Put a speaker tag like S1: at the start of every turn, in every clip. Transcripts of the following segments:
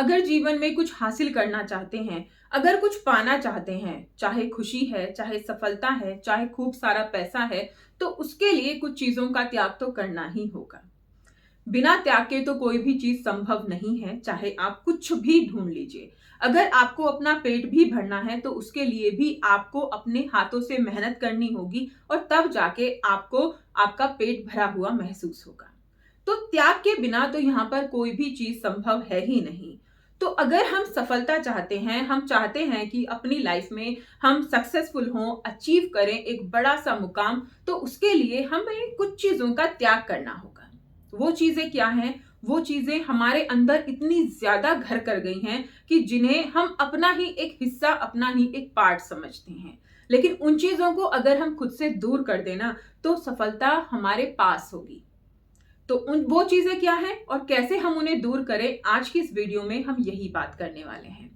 S1: अगर जीवन में कुछ हासिल करना चाहते हैं, अगर कुछ पाना चाहते हैं, चाहे खुशी है, चाहे सफलता है, चाहे खूब सारा पैसा है, तो उसके लिए कुछ चीजों का त्याग तो करना ही होगा। बिना त्याग के तो कोई भी चीज संभव नहीं है, चाहे आप कुछ भी ढूंढ लीजिए। अगर आपको अपना पेट भी भरना है तो उसके लिए भी आपको अपने हाथों से मेहनत करनी होगी और तब जाके आपको आपका पेट भरा हुआ महसूस होगा। तो त्याग के बिना तो यहाँ पर कोई भी चीज संभव है ही नहीं। तो अगर हम सफलता चाहते हैं, हम चाहते हैं कि अपनी लाइफ में हम सक्सेसफुल हों, अचीव करें एक बड़ा सा मुकाम, तो उसके लिए हमें कुछ चीजों का त्याग करना होगा। वो चीजें क्या हैं? वो चीजें हमारे अंदर इतनी ज्यादा घर कर गई हैं कि जिन्हें हम अपना ही एक हिस्सा, अपना ही एक पार्ट समझते हैं। लेकिन उन चीजों को अगर हम खुद से दूर कर देना तो सफलता हमारे पास होगी। तो वो चीजें क्या हैं और कैसे हम उन्हें दूर करें, आज की इस वीडियो में हम यही बात करने वाले हैं।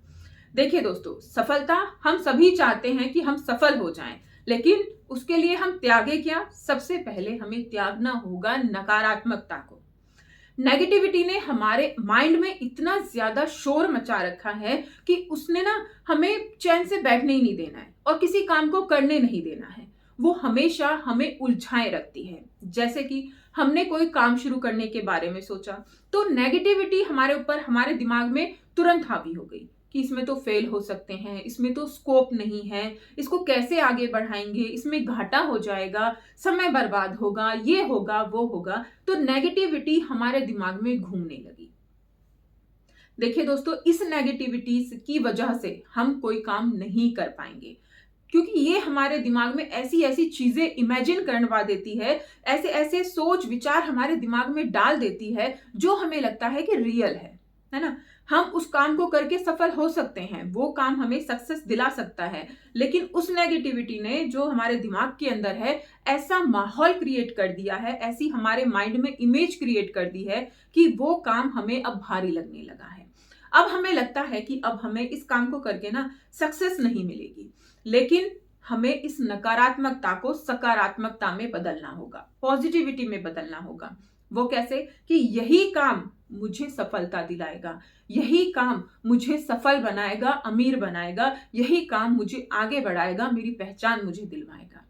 S1: देखिए दोस्तों, सफलता हम सभी चाहते हैं कि हम सफल हो जाएं, लेकिन उसके लिए हम त्यागे क्या? सबसे पहले हमें त्यागना होगा नकारात्मकता को। नेगेटिविटी ने हमारे माइंड में इतना ज्यादा शोर मचा रखा है कि उसने ना हमें चैन से बैठने ही नहीं देना है और किसी काम को करने नहीं देना है। वो हमेशा हमें उलझाए रखती है। जैसे कि हमने कोई काम शुरू करने के बारे में सोचा तो नेगेटिविटी हमारे ऊपर, हमारे दिमाग में तुरंत हावी हो गई कि इसमें तो फेल हो सकते हैं, इसमें तो स्कोप नहीं है, इसको कैसे आगे बढ़ाएंगे, इसमें घाटा हो जाएगा, समय बर्बाद होगा, ये होगा, वो होगा। तो नेगेटिविटी हमारे दिमाग में घूमने लगी। देखिए दोस्तों, इस नेगेटिविटी की वजह से हम कोई काम नहीं कर पाएंगे, क्योंकि ये हमारे दिमाग में ऐसी ऐसी चीजें इमेजिन करवा देती है, ऐसे ऐसे सोच विचार हमारे दिमाग में डाल देती है जो हमें लगता है कि रियल है ना। हम उस काम को करके सफल हो सकते हैं, वो काम हमें सक्सेस दिला सकता है, लेकिन उस नेगेटिविटी ने जो हमारे दिमाग के अंदर है ऐसा माहौल क्रिएट कर दिया है, ऐसी हमारे माइंड में इमेज क्रिएट कर दी है कि वो काम हमें अब भारी लगने लगा है। अब हमें लगता है कि अब हमें इस काम को करके ना सक्सेस नहीं मिलेगी, लेकिन हमें इस नकारात्मकता को सकारात्मकता में बदलना होगा, पॉजिटिविटी में बदलना होगा। वो कैसे? कि यही काम मुझे सफलता दिलाएगा, यही काम मुझे सफल बनाएगा, अमीर बनाएगा, यही काम मुझे आगे बढ़ाएगा, मेरी पहचान मुझे दिलवाएगा।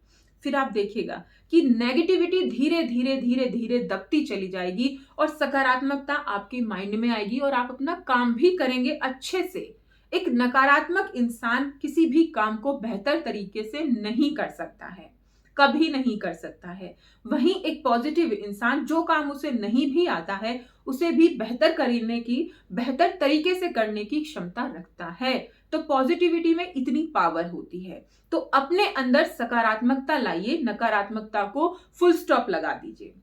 S1: फिर आप देखिएगा कि नेगेटिविटी धीरे धीरे धीरे धीरे दबती चली जाएगी और सकारात्मकता आपके माइंड में आएगी और आप अपना काम भी करेंगे अच्छे से। एक नकारात्मक इंसान किसी भी काम को बेहतर तरीके से नहीं कर सकता है, कभी नहीं कर सकता है। वहीं एक पॉजिटिव इंसान जो काम उसे नहीं भी आता है उसे भी बेहतर करने की, बेहतर तरीके से करने की क्षमता रखता है। तो पॉजिटिविटी में इतनी पावर होती है। तो अपने अंदर सकारात्मकता लाइए, नकारात्मकता को फुल स्टॉप लगा दीजिए।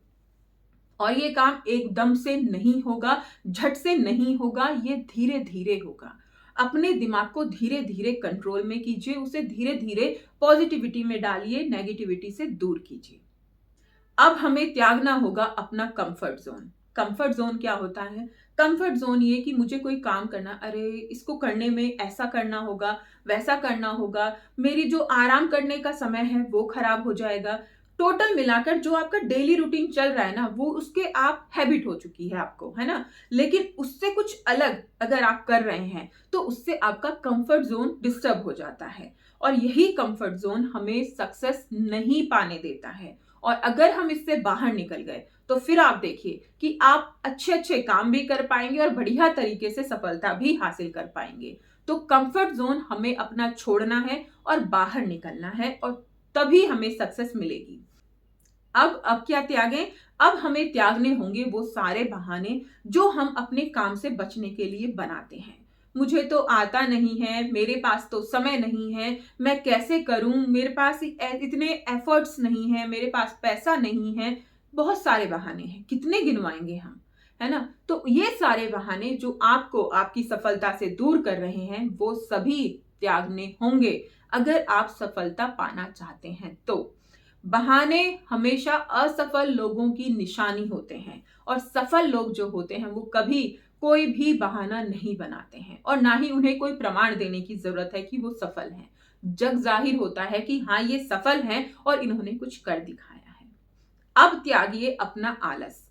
S1: और ये काम एकदम से नहीं होगा, झट से नहीं होगा, ये धीरे धीरे होगा। अपने दिमाग को धीरे धीरे कंट्रोल में कीजिए, उसे धीरे धीरे पॉजिटिविटी में डालिए, नेगेटिविटी से दूर कीजिए। अब हमें त्यागना होगा अपना कंफर्ट जोन। कंफर्ट जोन क्या होता है? कंफर्ट जोन ये कि मुझे कोई काम करना, अरे इसको करने में ऐसा करना होगा, वैसा करना होगा, मेरी जो आराम करने का समय है वो खराब हो जाएगा। टोटल मिलाकर जो आपका डेली रूटीन चल रहा है ना, वो उसके आप हैबिट हो चुकी है आपको, है ना। लेकिन उससे कुछ अलग अगर आप कर रहे हैं तो उससे आपका कंफर्ट जोन डिस्टर्ब हो जाता है और यही कंफर्ट जोन हमें सक्सेस नहीं पाने देता है। और अगर हम इससे बाहर निकल गए तो फिर आप देखिए कि आप अच्छे अच्छे काम भी कर पाएंगे और बढ़िया तरीके से सफलता भी हासिल कर पाएंगे। तो कंफर्ट जोन हमें अपना छोड़ना है और बाहर निकलना है और तभी हमें सक्सेस मिलेगी। अब क्या त्यागें? अब हमें त्यागने होंगे वो सारे बहाने जो हम अपने काम से बचने के लिए बनाते हैं। मुझे तो आता नहीं है, मेरे पास तो समय नहीं है, मैं कैसे करूं, मेरे पास इतने एफर्ट्स नहीं है, मेरे पास पैसा नहीं है। बहुत सारे बहाने हैं, कितने गिनवाएंगे हम, है ना। तो ये सारे बहाने जो आपको आपकी सफलता से दूर कर रहे हैं वो सभी त्यागने होंगे अगर आप सफलता पाना चाहते हैं। तो बहाने हमेशा असफल लोगों की निशानी होते हैं और सफल लोग जो होते हैं वो कभी कोई भी बहाना नहीं बनाते हैं और ना ही उन्हें कोई प्रमाण देने की जरूरत है कि वो सफल हैं। जग जाहिर होता है कि हाँ ये सफल हैं और इन्होंने कुछ कर दिखाया है। अब त्यागिए अपना आलस।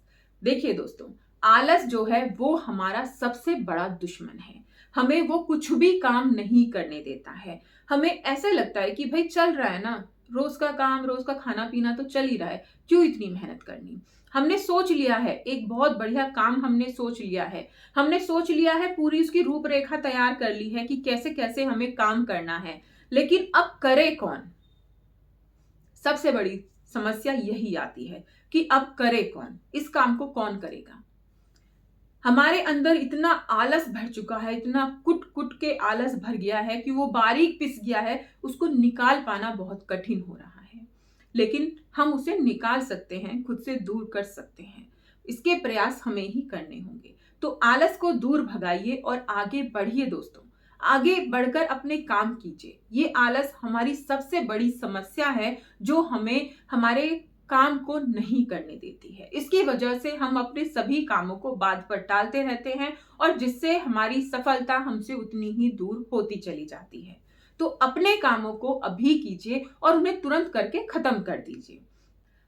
S1: देखिए दोस्तों, आलस जो है वो हमारा सबसे बड़ा दुश्मन है। हमें वो कुछ भी काम नहीं करने देता है। हमें ऐसे लगता है कि भाई चल रहा है ना, रोज का काम, रोज का खाना पीना तो चल ही रहा है, क्यों इतनी मेहनत करनी। हमने सोच लिया है, एक बहुत बढ़िया काम हमने सोच लिया है, हमने सोच लिया है, पूरी उसकी रूपरेखा तैयार कर ली है कि कैसे कैसे हमें काम करना है, लेकिन अब करे कौन। सबसे बड़ी समस्या यही आती है कि अब करे कौन, इस काम को कौन करेगा। हमारे अंदर इतना आलस भर चुका है, इतना कुट कुट के आलस भर गया है कि वो बारीक पिस गया है, उसको निकाल पाना बहुत कठिन हो रहा है। लेकिन हम उसे निकाल सकते हैं, खुद से दूर कर सकते हैं। इसके प्रयास हमें ही करने होंगे। तो आलस को दूर भगाइए और आगे बढ़िए दोस्तों। आगे बढ़कर अपने काम कीजिए। ये आलस हमारी सबसे बड़ी समस्या है जो हमें हमारे काम को नहीं करने देती है। इसकी वजह से हम अपने सभी कामों को बाद पर टालते रहते हैं और जिससे हमारी सफलता हमसे उतनी ही दूर होती चली जाती है। तो अपने कामों को अभी कीजिए और उन्हें तुरंत करके खत्म कर दीजिए।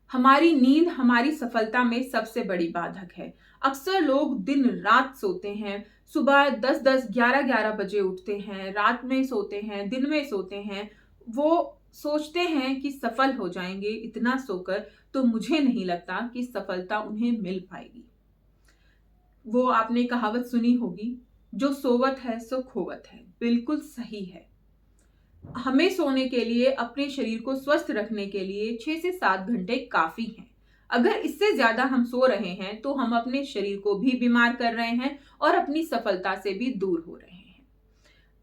S1: हमारी नींद हमारी सफलता में सबसे बड़ी बाधक है। अक्सर लोग दिन रात सोते हैं, सुबह 10-10, 11-11 बजे उठते हैं, रात में सोते हैं, दिन में सोते हैं। वो सोचते हैं कि सफल हो जाएंगे इतना सोकर, तो मुझे नहीं लगता कि सफलता उन्हें मिल पाएगी। वो आपने कहावत सुनी होगी, जो सोवत है सो खोवत है। बिल्कुल सही है। हमें सोने के लिए, अपने शरीर को स्वस्थ रखने के लिए 6 से 7 घंटे काफी हैं। अगर इससे ज्यादा हम सो रहे हैं तो हम अपने शरीर को भी बीमार कर रहे हैं और अपनी सफलता से भी दूर हो रहे हैं।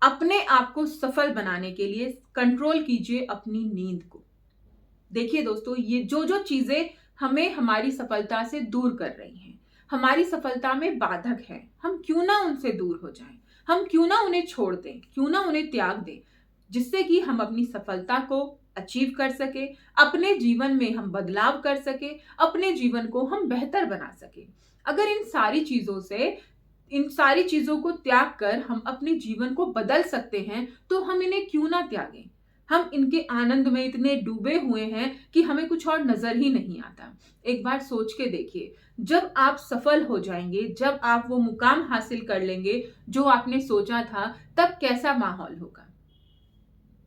S1: अपने आप को सफल बनाने के लिए कंट्रोल कीजिए अपनी नींद को। देखिए दोस्तों, ये जो जो चीजें हमें हमारी सफलता से दूर कर रही हैं, हमारी सफलता में बाधक है, हम क्यों ना उनसे दूर हो जाएं। हम क्यों ना उन्हें छोड़ दें, क्यों ना उन्हें त्याग दें, जिससे कि हम अपनी सफलता को अचीव कर सके, अपने जीवन में हम बदलाव कर सके, अपने जीवन को हम बेहतर बना सके। अगर इन सारी चीजों को त्याग कर हम अपने जीवन को बदल सकते हैं तो हम इन्हें क्यों ना त्यागें। हम इनके आनंद में इतने डूबे हुए हैं कि हमें कुछ और नजर ही नहीं आता। एक बार सोच के देखिए, जब आप सफल हो जाएंगे, जब आप वो मुकाम हासिल कर लेंगे जो आपने सोचा था, तब कैसा माहौल होगा।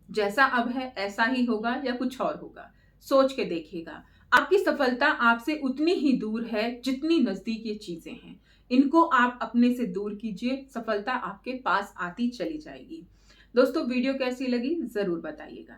S1: जैसा अब है ऐसा ही होगा या कुछ और होगा। सोच के देखिएगा। आपकी सफलता आपसे उतनी ही दूर है जितनी नजदीक ये चीजें हैं। इनको आप अपने से दूर कीजिए, सफलता आपके पास आती चली जाएगी। दोस्तों, वीडियो कैसी लगी जरूर बताइएगा।